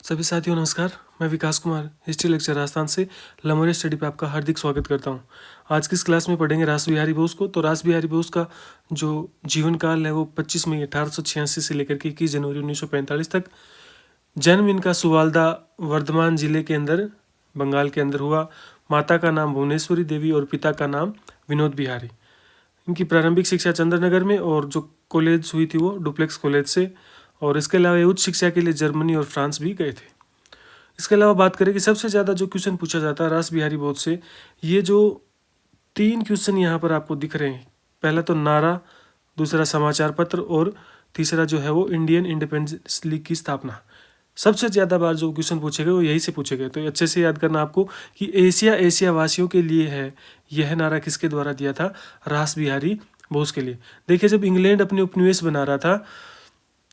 सभी साथियों नमस्कार। मैं विकास कुमार हिस्ट्री लेक्चर राजस्थान से लमोरिया स्टडी पे आपका हार्दिक स्वागत करता हूं। आज की इस क्लास में पढ़ेंगे रास बिहारी बोस को। तो रास बिहारी बोस का जो जीवन काल है वो 25 मई 1886 से लेकर के 21 जनवरी 1945 तक। जन्म इनका सुवालदा वर्धमान जिले के अंदर बंगाल के अंदर हुआ। माता का नाम भुवनेश्वरी देवी और पिता का नाम विनोद बिहारी। इनकी प्रारंभिक शिक्षा चंद्रनगर में और जो कॉलेज हुई थी वो डुप्लेक्स कॉलेज से। और इसके अलावा ये उच्च शिक्षा के लिए जर्मनी और फ्रांस भी गए थे। इसके अलावा बात करें कि सबसे ज़्यादा जो क्वेश्चन पूछा जाता है रास बिहारी बोस से, ये जो 3 क्वेश्चन यहाँ पर आपको दिख रहे हैं, पहला तो नारा, दूसरा समाचार पत्र और तीसरा जो है वो इंडियन इंडिपेंडेंस लीग की स्थापना। सबसे ज़्यादा बार जो क्वेश्चन पूछे गए वो यही से पूछे गए। तो अच्छे से याद करना आपको कि एशिया वासियों के लिए है, यह नारा किसके द्वारा दिया था? रास बिहारी बोस के लिए। देखिए, जब इंग्लैंड अपने उपनिवेश बना रहा था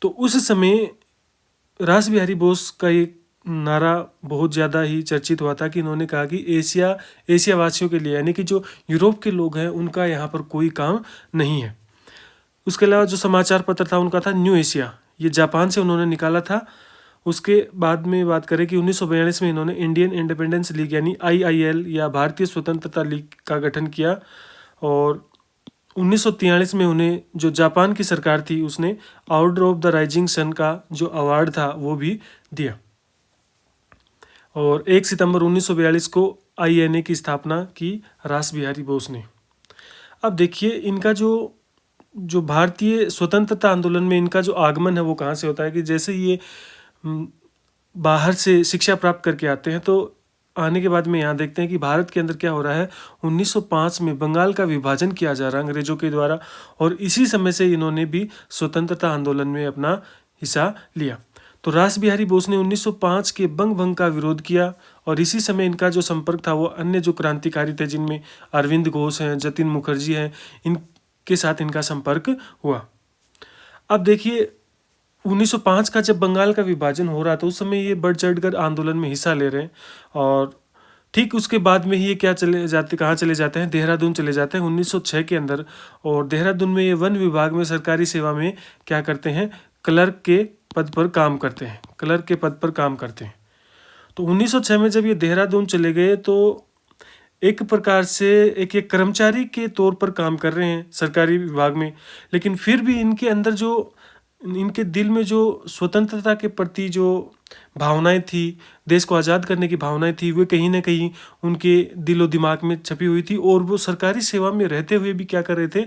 तो उस समय रास बिहारी बोस का एक नारा बहुत ज़्यादा ही चर्चित हुआ था कि इन्होंने कहा कि एशिया वासियों के लिए, यानी कि जो यूरोप के लोग हैं उनका यहाँ पर कोई काम नहीं है। उसके अलावा जो समाचार पत्र था उनका था न्यू एशिया, ये जापान से उन्होंने निकाला था। उसके बाद में बात करें कि 1942 में इन्होंने इंडियन इंडिपेंडेंस लीग यानी IIL या भारतीय स्वतंत्रता लीग का गठन किया। और 1943 में उन्हें जो जापान की सरकार थी उसने order of the rising sun का जो अवार्ड था वो भी दिया। और 1 सितंबर 1942 को INA की स्थापना की रास बिहारी बोस ने। अब देखिए, इनका जो भारतीय स्वतंत्रता आंदोलन में इनका जो आगमन है वो कहाँ से होता है कि जैसे ये बाहर से शिक्षा प्राप्त करके आते हैं, तो आने के बाद में यहाँ देखते हैं कि भारत के अंदर क्या हो रहा है। 1905 में बंगाल का विभाजन किया जा रहा है अंग्रेजों के द्वारा, और इसी समय से इन्होंने भी स्वतंत्रता आंदोलन में अपना हिस्सा लिया। तो रास बिहारी बोस ने 1905 के बंग भंग का विरोध किया, और इसी समय इनका जो संपर्क था वो अन्य जो क्रांतिकारी थे, जिनमें अरविंद घोष हैं, जतिन मुखर्जी हैं, इनके साथ इनका संपर्क हुआ। अब देखिए, 1905 का जब बंगाल का विभाजन हो रहा था उस समय ये बढ़ चढ़कर आंदोलन में हिस्सा ले रहे हैं। और ठीक उसके बाद में ही ये कहाँ चले जाते हैं? देहरादून चले जाते हैं 1906 के अंदर। और देहरादून में ये वन विभाग में सरकारी सेवा में क्या करते हैं? क्लर्क के पद पर काम करते हैं। क्लर्क के पद पर काम करते हैं। तो 1906 में जब ये देहरादून चले गए तो एक प्रकार से एक कर्मचारी के तौर पर काम कर रहे हैं सरकारी विभाग में, लेकिन फिर भी इनके अंदर इनके दिल में जो स्वतंत्रता के प्रति जो भावनाएं थी, देश को आज़ाद करने की भावनाएं थी, वे कहीं ना कहीं उनके दिलो दिमाग में छपी हुई थी। और वो सरकारी सेवा में रहते हुए भी क्या कर रहे थे?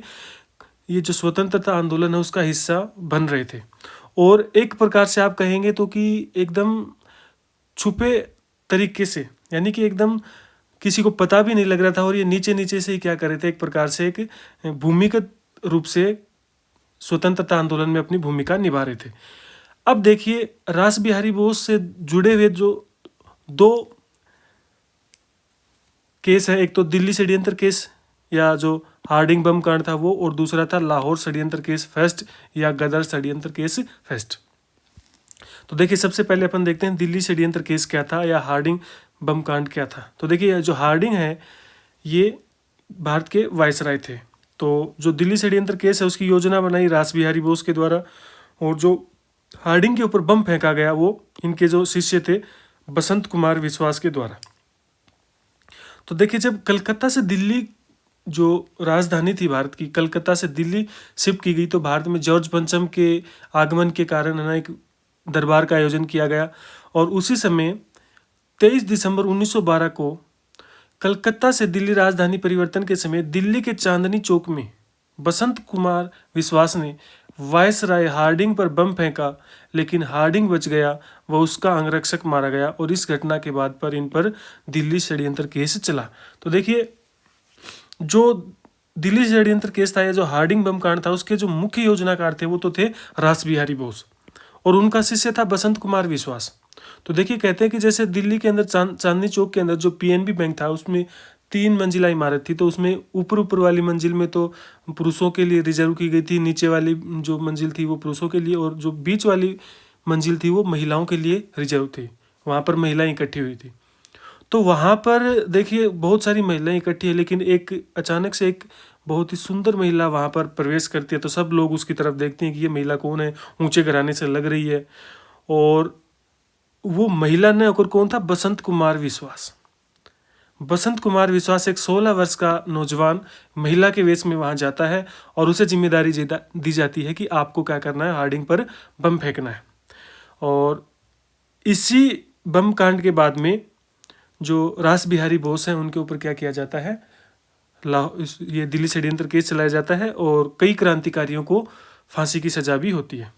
ये जो स्वतंत्रता आंदोलन है उसका हिस्सा बन रहे थे। और एक प्रकार से आप कहेंगे तो कि एकदम छुपे तरीके से, यानी कि एकदम किसी को पता भी नहीं लग रहा था। और ये नीचे नीचे से ही क्या कर रहे थे? एक प्रकार से एक भूमिगत रूप से स्वतंत्रता आंदोलन में अपनी भूमिका निभा रहे थे। अब देखिए, रास बिहारी बोस से जुड़े हुए जो 2 केस है, एक तो दिल्ली षड्यंत्र केस या जो हार्डिंग बम कांड था वो, और दूसरा था लाहौर षड्यंत्र केस फेस्ट या गदर षड्यंत्र केस फेस्ट। तो देखिए, सबसे पहले अपन देखते हैं दिल्ली षड्यंत्र केस क्या था या हार्डिंग बम कांड क्या था। तो देखिए, जो हार्डिंग है ये भारत के वायसराय थे। तो जो दिल्ली षड्यंत्र केस है उसकी योजना बनाई रास बिहारी बोस के द्वारा, और जो हार्डिंग के ऊपर बम फेंका गया वो इनके जो शिष्य थे बसंत कुमार विश्वास के द्वारा। तो देखिए, जब कलकत्ता से दिल्ली जो राजधानी थी भारत की, कलकत्ता से दिल्ली शिफ्ट की गई, तो भारत में जॉर्ज पंचम के आगमन के कारण है ना एक दरबार का आयोजन किया गया। और उसी समय 23 दिसंबर 1912 को कलकत्ता से दिल्ली राजधानी परिवर्तन के समय दिल्ली के चांदनी चौक में बसंत कुमार विश्वास ने वायसराय हार्डिंग पर बम फेंका, लेकिन हार्डिंग बच गया, वह उसका अंगरक्षक मारा गया। और इस घटना के बाद पर इन पर दिल्ली षड्यंत्र केस चला। तो देखिए, जो दिल्ली षड्यंत्र केस था या जो हार्डिंग बम कांड था उसके जो मुख्य योजनाकार थे वो तो थे रास बिहारी बोस, और उनका शिष्य था बसंत कुमार विश्वास। तो देखिए, कहते हैं कि जैसे दिल्ली के अंदर चांदनी चौक के अंदर जो PNB बैंक था उसमें 3 मंजिला इमारत थी। तो उसमें ऊपर वाली मंजिल में तो पुरुषों के लिए रिजर्व की गई थी, नीचे वाली जो मंजिल थी वो पुरुषों के लिए, और जो बीच वाली मंजिल थी वो महिलाओं के लिए रिजर्व थी। वहाँ पर महिलाएं इकट्ठी हुई थी। तो वहाँ पर देखिए बहुत सारी महिलाएं इकट्ठी है, लेकिन एक अचानक से एक बहुत ही सुंदर महिला वहाँ पर प्रवेश करती है। तो सब लोग उसकी तरफ देखते हैं कि ये महिला कौन है, ऊंचे घराने से लग रही है। और वो महिला ने और कौन था, बसंत कुमार विश्वास। बसंत कुमार विश्वास एक 16 वर्ष का नौजवान महिला के वेश में वहाँ जाता है और उसे जिम्मेदारी दी जाती है कि आपको क्या करना है, हार्डिंग पर बम फेंकना है। और इसी बम कांड के बाद में जो रास बिहारी बोस हैं उनके ऊपर क्या किया जाता है, ये दिल्ली षड्यंत्र केस चलाया जाता है और कई क्रांतिकारियों को फांसी की सजा भी होती है।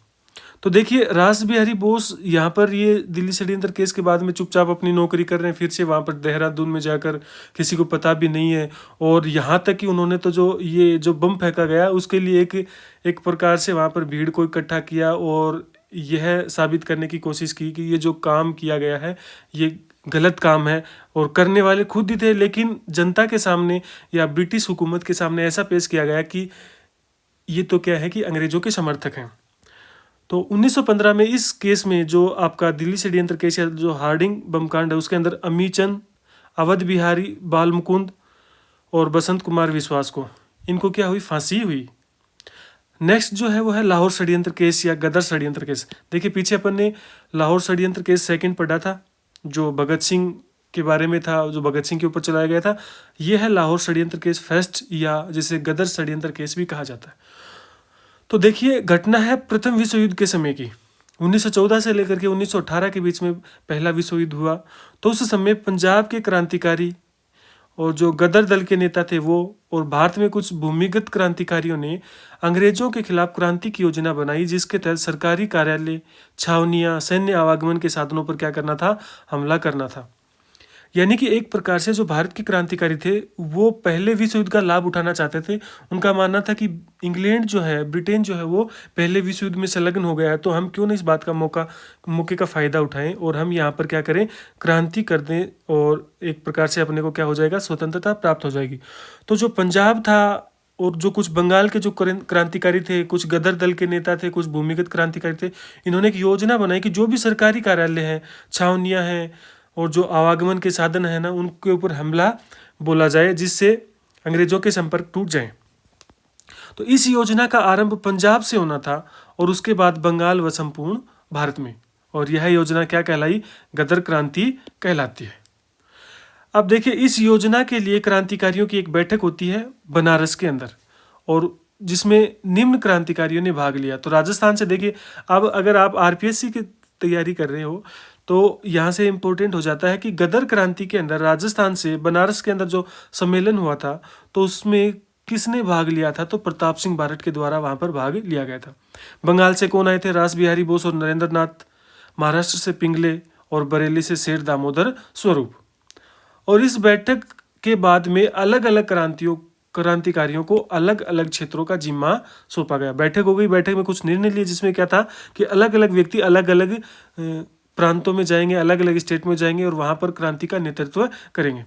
तो देखिए रास बिहारी बोस यहाँ पर ये दिल्ली षड्यंत्र केस के बाद में चुपचाप अपनी नौकरी कर रहे हैं, फिर से वहाँ पर देहरादून में जाकर, किसी को पता भी नहीं है। और यहाँ तक कि उन्होंने तो जो बम फेंका गया उसके लिए एक प्रकार से वहाँ पर भीड़ को इकट्ठा किया और यह साबित करने की कोशिश की कि ये जो काम किया गया है ये गलत काम है। और करने वाले खुद ही थे, लेकिन जनता के सामने या ब्रिटिश हुकूमत के सामने ऐसा पेश किया गया कि ये तो क्या है कि अंग्रेजों के समर्थक हैं। तो 1915 में इस केस में जो आपका दिल्ली षड्यंत्र केस या जो हार्डिंग बम कांड है उसके अंदर अमीचंद, अवध बिहारी, बाल मुकुंद और बसंत कुमार विश्वास को, इनको क्या हुई, फांसी हुई। नेक्स्ट जो है वो है लाहौर षड्यंत्र केस या गदर षड्यंत्र केस। देखिए पीछे अपन ने लाहौर षड्यंत्र केस सेकंड पढ़ा था जो भगत सिंह के बारे में था, जो भगत सिंह के ऊपर चलाया गया था। ये है लाहौर षड्यंत्र केस फर्स्ट या जिसे गदर षड्यंत्र केस भी कहा जाता है। तो देखिए घटना है प्रथम विश्व युद्ध के समय की। 1914 से लेकर के 1918 के बीच में पहला विश्व युद्ध हुआ। तो उस समय पंजाब के क्रांतिकारी और जो गदर दल के नेता थे वो और भारत में कुछ भूमिगत क्रांतिकारियों ने अंग्रेजों के खिलाफ क्रांति की योजना बनाई, जिसके तहत सरकारी कार्यालय, छावनियां, सैन्य आवागमन के साधनों पर क्या करना था, हमला करना था। यानी कि एक प्रकार से जो भारत के क्रांतिकारी थे वो पहले विश्व युद्ध का लाभ उठाना चाहते थे। उनका मानना था कि इंग्लैंड जो है, ब्रिटेन जो है वो पहले विश्व युद्ध में संलग्न हो गया है, तो हम क्यों नहीं इस बात का मौके का फ़ायदा उठाएं और हम यहाँ पर क्या करें, क्रांति कर दें और एक प्रकार से अपने को क्या हो जाएगा, स्वतंत्रता प्राप्त हो जाएगी। तो जो पंजाब था और जो कुछ बंगाल के जो क्रांतिकारी थे, कुछ गदर दल के नेता थे, कुछ भूमिगत क्रांतिकारी थे, इन्होंने एक योजना बनाई कि जो भी सरकारी कार्यालय हैं, छावनियाँ हैं और जो आवागमन के साधन है ना, उनके ऊपर हमला बोला जाए जिससे अंग्रेजों के संपर्क टूट जाएं। तो इस योजना का आरंभ पंजाब से होना था और उसके बाद बंगाल व संपूर्ण भारत में, और यह योजना क्या कहलाई, गदर क्रांति कहलाती है। अब देखिए इस योजना के लिए क्रांतिकारियों की एक बैठक होती है बनारस के अंदर और जिसमें निम्न क्रांतिकारियों ने भाग लिया। तो राजस्थान से देखिए, अब अगर आप आरपीएससी की तैयारी कर रहे हो तो यहाँ से इम्पोर्टेंट हो जाता है कि गदर क्रांति के अंदर राजस्थान से बनारस के अंदर जो सम्मेलन हुआ था तो उसमें किसने भाग लिया था, तो प्रताप सिंह बारठ के द्वारा वहाँ पर भाग लिया गया था। बंगाल से कौन आए थे, रास बिहारी बोस और नरेंद्र नाथ। महाराष्ट्र से पिंगले और बरेली से शेर दामोदर स्वरूप। और इस बैठक के बाद में अलग अलग क्रांतिकारियों को अलग अलग क्षेत्रों का जिम्मा सौंपा गया। बैठक हो गई, बैठक में कुछ निर्णय लिए जिसमें क्या था कि अलग अलग व्यक्ति अलग अलग प्रांतों में जाएंगे, अलग अलग स्टेट में जाएंगे और वहाँ पर क्रांति का नेतृत्व करेंगे।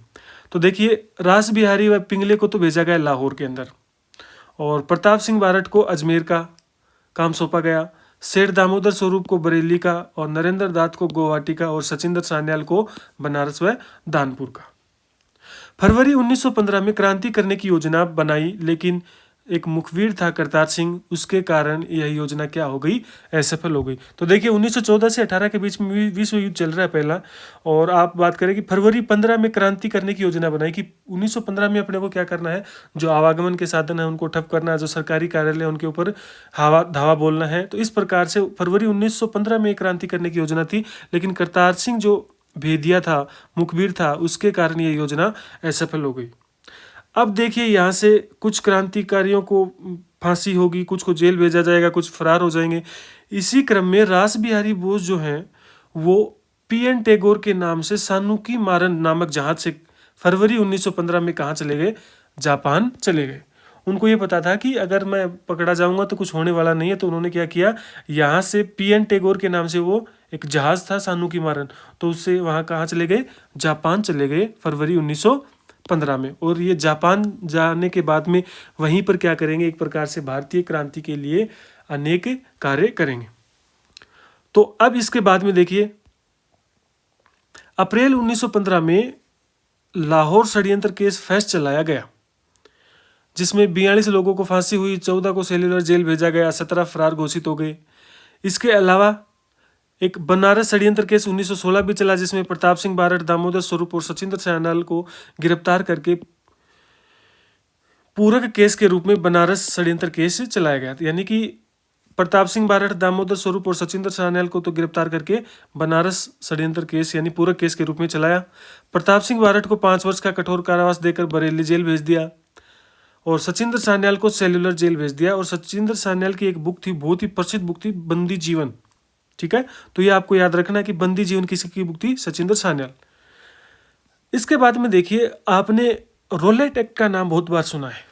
तो देखिए रास बिहारी व पिंगले को तो भेजा गया लाहौर के अंदर और प्रताप सिंह बारठ को अजमेर का काम सौंपा गया, शेर दामोदर स्वरूप को बरेली का और नरेंद्र नाथ को गुवाहाटी का और सचिंद्र सान्याल को बनारस व दानपुर का। फरवरी 1915 में क्रांति करने की योजना बनाई, लेकिन एक मुखबिर था करतार सिंह, उसके कारण यह योजना क्या हो गई, असफल हो गई। तो देखिए 1914 से 18 के बीच में विश्व युद्ध चल रहा है पहला, और आप बात करें कि फरवरी 15 में क्रांति करने की योजना बनाई कि 1915 में अपने को क्या करना है, जो आवागमन के साधन है उनको ठप करना है, जो सरकारी कार्यालय उनके ऊपर धावा बोलना है। तो इस प्रकार से फरवरी 1915 में क्रांति करने की योजना थी, लेकिन करतार सिंह जो भेदिया था, मुखबिर था, उसके कारण ये योजना असफल हो गई। अब देखिए यहाँ से कुछ क्रांतिकारियों को फांसी होगी, कुछ को जेल भेजा जाएगा, कुछ फरार हो जाएंगे। इसी क्रम में रास बिहारी बोस जो हैं वो पीएन टैगोर के नाम से सानुकी मारन नामक जहाज से फरवरी 1915 में कहाँ चले गए, जापान चले गए। उनको ये पता था कि अगर मैं पकड़ा जाऊंगा तो कुछ होने वाला नहीं है, तो उन्होंने क्या किया, यहाँ से पीएन टैगोर के नाम से वो एक जहाज था सानुकी मारन, तो उससे वहाँ कहाँ चले गए, जापान चले गए फरवरी 1915 में। और ये जापान जाने के बाद में वहीं पर क्या करेंगे, एक प्रकार से भारतीय क्रांति के लिए अनेक कार्य करेंगे। तो अब इसके बाद में देखिए अप्रैल 1915 में लाहौर षड्यंत्र केस फर्स्ट चलाया गया, जिसमें 42 लोगों को फांसी हुई, 14 को सेल्युलर जेल भेजा गया, 17 फरार घोषित हो गए। इसके अलावा एक बनारस षड्यंत्र केस 1916 भी चला, जिसमें प्रताप सिंह बारठ, दामोदर स्वरूप और सचिंद्र सान्याल को गिरफ्तार करके पूरक केस के रूप में बनारस षड्यंत्र केस चलाया गया था। यानी कि प्रताप सिंह बारठ, दामोदर स्वरूप और सचिंद्र सान्याल को तो गिरफ्तार करके बनारस षड्यंत्र केस यानी पूरक केस के रूप में चलाया। प्रताप सिंह बारठ को 5 वर्ष का कठोर कारावास देकर बरेली जेल भेज दिया और सचिंद्र सान्याल को सेल्युलर जेल भेज दिया। और सचिंद्र सान्याल की एक बुक थी, बहुत ही प्रसिद्ध बुक थी, बंदी जीवन। ठीक है, तो ये आपको याद रखना कि बंदी जीवन किसकी बुक थी? सचिंद्र सान्याल। इसके बाद में देखिए, आपने रोलेट एक्ट का नाम बहुत बार सुना है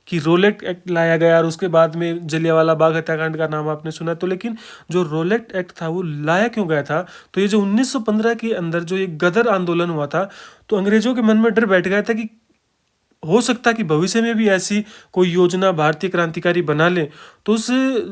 कि रोलेट एक्ट लाया गया और उसके बाद में जलियांवाला बाग हत्याकांड का नाम आपने सुना। तो लेकिन जो रोलेट एक्ट था वो लाया क्यों गया था? तो ये जो 1915 के अंदर जो ये गदर आंदोलन हुआ था, तो अंग्रेजों के मन में डर बैठ गया था कि हो सकता कि भविष्य में भी ऐसी कोई योजना भारतीय क्रांतिकारी बना ले। तो उस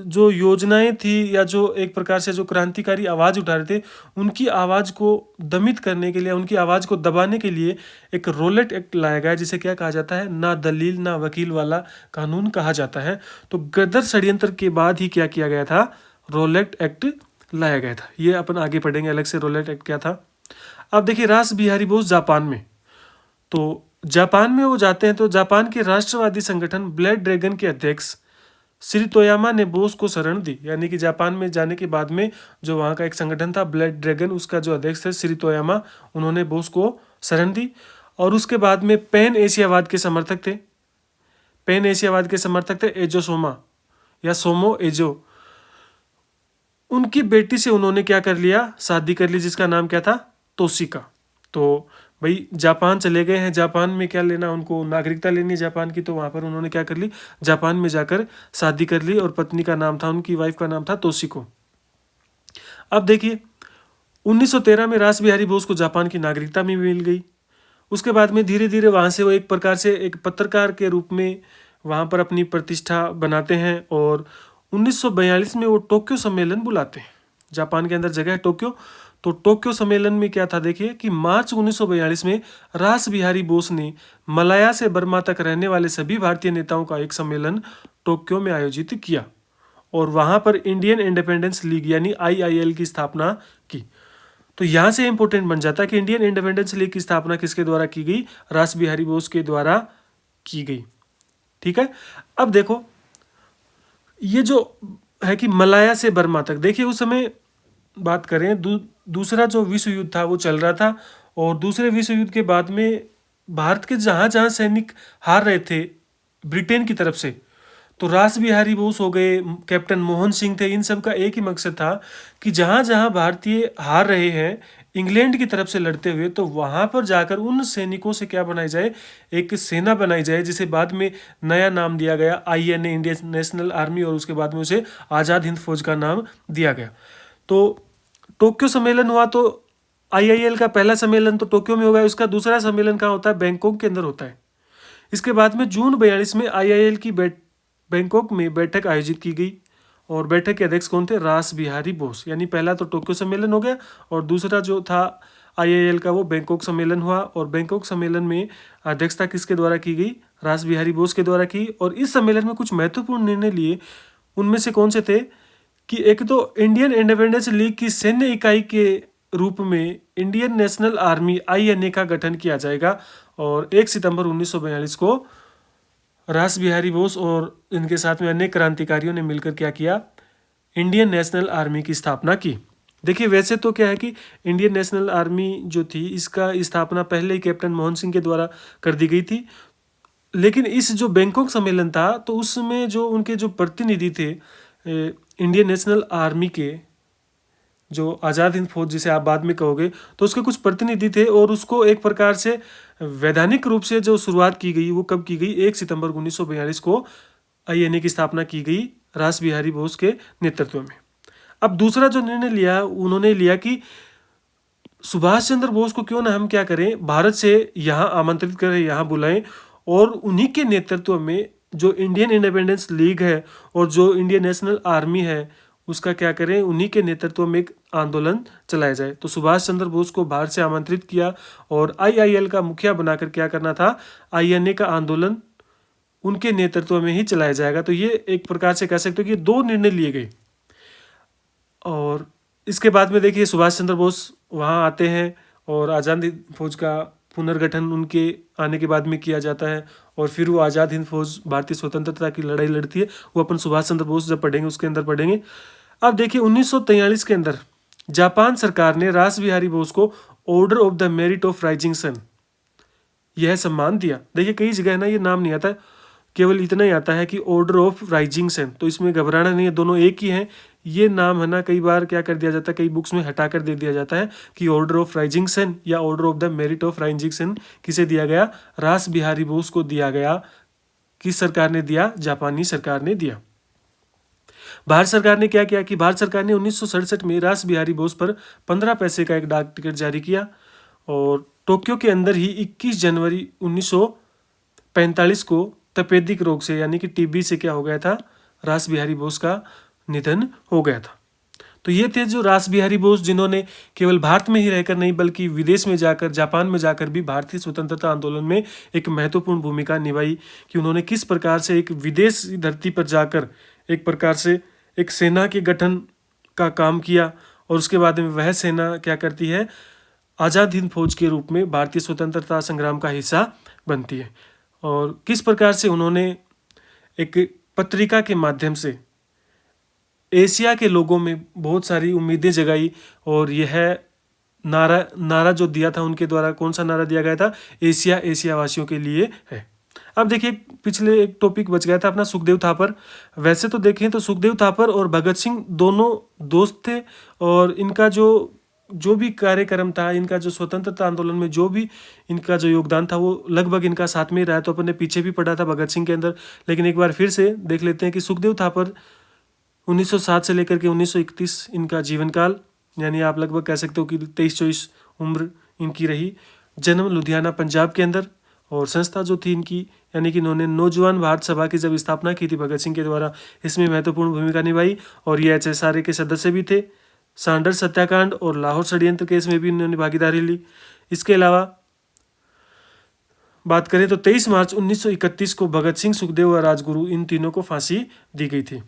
जो योजनाएं थी या जो एक प्रकार से जो क्रांतिकारी आवाज़ उठा रहे थे, उनकी आवाज़ को दमित करने के लिए, उनकी आवाज़ को दबाने के लिए एक रोलेट एक्ट लाया गया, जिसे क्या कहा जाता है? ना दलील ना वकील वाला कानून कहा जाता है। तो गदर षड्यंत्र के बाद ही क्या किया गया था? रोलेट एक्ट लाया गया था। ये अपन आगे पढ़ेंगे अलग से रोलेट एक्ट क्या था। अब देखिए, रास बिहारी बोस जापान में, तो जापान में वो जाते हैं तो जापान के राष्ट्रवादी संगठन ब्लैक ड्रैगन के अध्यक्ष श्री तोयामा ने बोस को शरण दी। यानी कि जापान में जाने के बाद में जो वहाँ का एक संगठन था ब्लैक ड्रैगन, उसका जो अध्यक्ष थे श्री तोयामा, उन्होंने बोस को शरण दी। और उसके बाद में पैन एशियावाद के समर्थक थे, पैन एशियावाद के समर्थक थे एजो सोमा या सोमो एजो। उनकी बेटी से उन्होंने क्या कर लिया? शादी कर ली, जिसका नाम क्या था? तोशिका। तो भाई जापान चले गए हैं, जापान में क्या लेना, उनको नागरिकता लेनी है जापान की, तो वहाँ पर उन्होंने क्या कर ली? जापान में जाकर शादी कर ली और पत्नी का नाम था, उनकी वाइफ का नाम था तोशिको। अब देखिए, 1913 में रास बिहारी बोस को जापान की नागरिकता भी मिल गई। उसके बाद में धीरे धीरे वहाँ से वो एक प्रकार से एक पत्रकार के रूप में वहाँ पर अपनी प्रतिष्ठा बनाते हैं और 1942 में वो टोक्यो सम्मेलन बुलाते हैं। जापान के अंदर जगह है टोक्यो, तो टोक्यो सम्मेलन में क्या था? देखिए कि मार्च 1942 में रास बिहारी बोस ने मलाया से बर्मा तक रहने वाले सभी भारतीय नेताओं का एक सम्मेलन टोक्यो में आयोजित किया और वहाँ पर इंडियन इंडिपेंडेंस लीग यानी IIL की स्थापना की। तो यहाँ से इंपॉर्टेंट बन जाता है कि इंडियन इंडिपेंडेंस लीग की स्थापना किसके द्वारा की गई? रास बिहारी बोस के द्वारा की गई। ठीक है, अब देखो ये जो है कि मलाया से बर्मा तक, देखिए उस समय बात करें दूसरा जो विश्व युद्ध था वो चल रहा था और दूसरे विश्व युद्ध के बाद में भारत के जहाँ जहाँ सैनिक हार रहे थे ब्रिटेन की तरफ से, तो रास बिहारी बोस हो गए, कैप्टन मोहन सिंह थे, इन सब का एक ही मकसद था कि जहाँ जहाँ भारतीय हार रहे हैं इंग्लैंड की तरफ से लड़ते हुए, तो वहाँ पर जाकर उन सैनिकों से क्या बनाई जाए? एक सेना बनाई जाए, जिसे बाद में नया नाम दिया गया INA, इंडियन नेशनल आर्मी, और उसके बाद में उसे आज़ाद हिंद फौज का नाम दिया गया। तो टोक्यो सम्मेलन हुआ, तो IIL का पहला सम्मेलन तो टोक्यो में हो गया, उसका दूसरा सम्मेलन कहाँ होता है? बैंकॉक के अंदर होता है। इसके बाद में जून 42 में IIL की बैंकॉक में बैठक आयोजित की गई और बैठक के अध्यक्ष कौन थे? रास बिहारी बोस। यानी पहला तो टोक्यो सम्मेलन हो गया और दूसरा जो था IIL का वो बैंकॉक सम्मेलन हुआ और बैंकॉक सम्मेलन में अध्यक्षता किसके द्वारा की गई? रास बिहारी बोस के द्वारा की। और इस सम्मेलन में कुछ महत्वपूर्ण निर्णय लिए, उनमें से कौन से थे कि एक तो इंडियन इंडिपेंडेंस लीग की सैन्य इकाई के रूप में इंडियन नेशनल आर्मी INA का गठन किया जाएगा और 1 सितंबर 1942 को रास बिहारी बोस और इनके साथ में अन्य क्रांतिकारियों ने मिलकर क्या किया? इंडियन नेशनल आर्मी की स्थापना की। देखिए वैसे तो क्या है कि इंडियन नेशनल आर्मी जो थी इसका स्थापना पहले ही कैप्टन मोहन सिंह के द्वारा कर दी गई थी, लेकिन इस जो बैंकॉक सम्मेलन था तो उसमें जो उनके जो प्रतिनिधि थे इंडियन नेशनल आर्मी के, जो आज़ाद हिंद फौज जिसे आप बाद में कहोगे, तो उसके कुछ प्रतिनिधि थे और उसको एक प्रकार से वैधानिक रूप से जो शुरुआत की गई वो कब की गई? 1 सितंबर 1942 को INA की स्थापना की गई रास बिहारी बोस के नेतृत्व में। अब दूसरा जो निर्णय लिया उन्होंने लिया कि सुभाष चंद्र बोस को क्यों ना हम क्या करें, भारत से यहाँ आमंत्रित करें, यहाँ बुलाएं और उन्हीं के नेतृत्व में जो इंडियन इंडिपेंडेंस लीग है और जो इंडियन नेशनल आर्मी है उसका क्या करें, उन्हीं के नेतृत्व में एक आंदोलन चलाया जाए। तो सुभाष चंद्र बोस को बाहर से आमंत्रित किया और IIL का मुखिया बनाकर क्या करना था? INA का आंदोलन उनके नेतृत्व में ही चलाया जाएगा। तो ये एक प्रकार से कह सकते हो कि 2 निर्णय लिए गए और इसके बाद में देखिए सुभाष चंद्र बोस वहाँ आते हैं और आज़ाद हिंद फौज का पुनर्गठन उनके आने के बाद में किया जाता है। और फिर वो आज़ाद हिंद फौज भारतीय स्वतंत्रता की लड़ाई लड़ती है, वो अपन सुभाष चंद्र बोस जब पढ़ेंगे उसके अंदर पढ़ेंगे। अब देखिए 1943 के अंदर जापान सरकार ने रास बिहारी बोस को order of the merit of rising sun यह सम्मान दिया। देखिए कई जगह ना ये नाम नहीं आता, केवल इतना ही आता है कि ऑर्डर ऑफ राइजिंग सन, तो इसमें घबराना नहीं है, दोनों एक ही हैं। ये नाम है ना कई बार क्या कर दिया जाता है, कई बुक्स में हटा कर दे दिया जाता है कि ऑर्डर ऑफ राइजिंग सन या order of the merit of rising sun किसे दिया गया, रास बिहारी बोस को दिया गया। किस सरकार ने दिया, जापानी सरकार ने दिया। भारत सरकार ने क्या किया कि भारत सरकार ने 1967 में रास बिहारी बोस पर 15 पैसे का एक डाक टिकट जारी किया और टोक्यो के अंदर ही 21 जनवरी 1945 को तपेदिक रोग से यानी कि टीबी से क्या हो गया था, रास बिहारी बोस का निधन हो गया था। तो ये थे जो रास बिहारी बोस, जिन्होंने केवल भारत में ही रहकर नहीं बल्कि विदेश में जाकर, जापान में जाकर भी भारतीय स्वतंत्रता आंदोलन में एक महत्वपूर्ण भूमिका निभाई कि उन्होंने किस प्रकार से एक विदेश धरती पर जाकर एक प्रकार से एक सेना के गठन का काम किया और उसके बाद में वह सेना क्या करती है, आज़ाद हिंद फौज के रूप में भारतीय स्वतंत्रता संग्राम का हिस्सा बनती है। और किस प्रकार से उन्होंने एक पत्रिका के माध्यम से एशिया के लोगों में बहुत सारी उम्मीदें जगाई और यह नारा जो दिया था उनके द्वारा, कौन सा नारा दिया गया था, एशिया एशिया वासियों के लिए है। अब देखिए पिछले एक टॉपिक बच गया था अपना सुखदेव थापर। वैसे तो देखें तो सुखदेव थापर और भगत सिंह दोनों दोस्त थे और इनका जो भी कार्यक्रम था, इनका जो स्वतंत्रता आंदोलन में जो भी इनका जो योगदान था वो लगभग इनका साथ में ही रहा। तो अपन ने पीछे भी पढ़ा था भगत सिंह के अंदर, लेकिन एक बार फिर से देख लेते हैं कि सुखदेव थापर 1907 से लेकर के 1931 इनका जीवन काल, यानी आप लगभग कह सकते हो कि 23-24 उम्र इनकी रही। जन्म लुधियाना पंजाब के अंदर और संस्था जो थी इनकी, यानी कि इन्होंने नौजवान भारत सभा की जब स्थापना की थी भगत सिंह के द्वारा, इसमें महत्वपूर्ण भूमिका निभाई और ये HSRA के सदस्य भी थे। सांडर्स हत्याकांड और लाहौर षड्यंत्र केस में भी इन्होंने भागीदारी ली। इसके अलावा बात करें तो 23 मार्च 1931 को भगत सिंह, सुखदेव और राजगुरु इन तीनों को फांसी दी गई थी।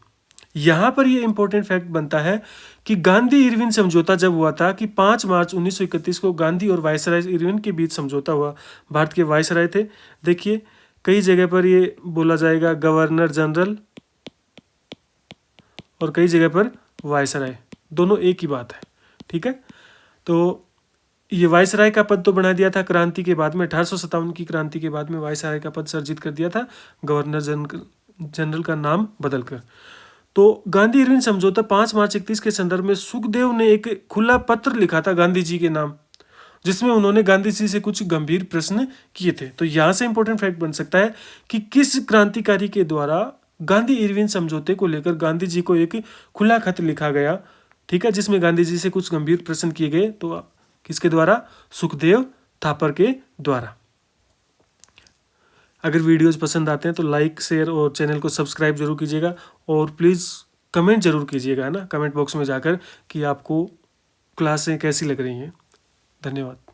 यहाँ पर ये इंपॉर्टेंट फैक्ट बनता है कि गांधी इरविन समझौता जब हुआ था कि 5 मार्च 1931 को गांधी और वायसराय इरविन के बीच समझौता हुआ। भारत के वायसराय थे। देखिए कई जगह पर ये बोला जाएगा गवर्नर जनरल और कई जगह पर वायसराय, दोनों एक ही बात है, ठीक है। तो ये वायसराय का पद तो बना दिया था क्रांति के बाद में, 1857 की क्रांति के बाद में वायसराय का पद सर्जित कर दिया था, गवर्नर जनरल का नाम बदलकर। तो गांधी इरविन समझौता 5 मार्च 31 के संदर्भ में सुखदेव ने एक खुला पत्र लिखा था गांधी जी के नाम, जिसमें उन्होंने गांधी जी से कुछ गंभीर प्रश्न किए थे। तो यहाँ से इंपॉर्टेंट फैक्ट बन सकता है कि किस क्रांतिकारी के द्वारा गांधी इरविन समझौते को लेकर गांधी जी को एक खुला खत लिखा गया, ठीक है, जिसमें गांधी जी से कुछ गंभीर प्रश्न किए गए। तो किसके द्वारा, सुखदेव थापर के द्वारा। अगर वीडियोस पसंद आते हैं तो लाइक, शेयर और चैनल को सब्सक्राइब जरूर कीजिएगा और प्लीज़ कमेंट जरूर कीजिएगा, है ना, कमेंट बॉक्स में जाकर कि आपको क्लासें कैसी लग रही हैं। धन्यवाद।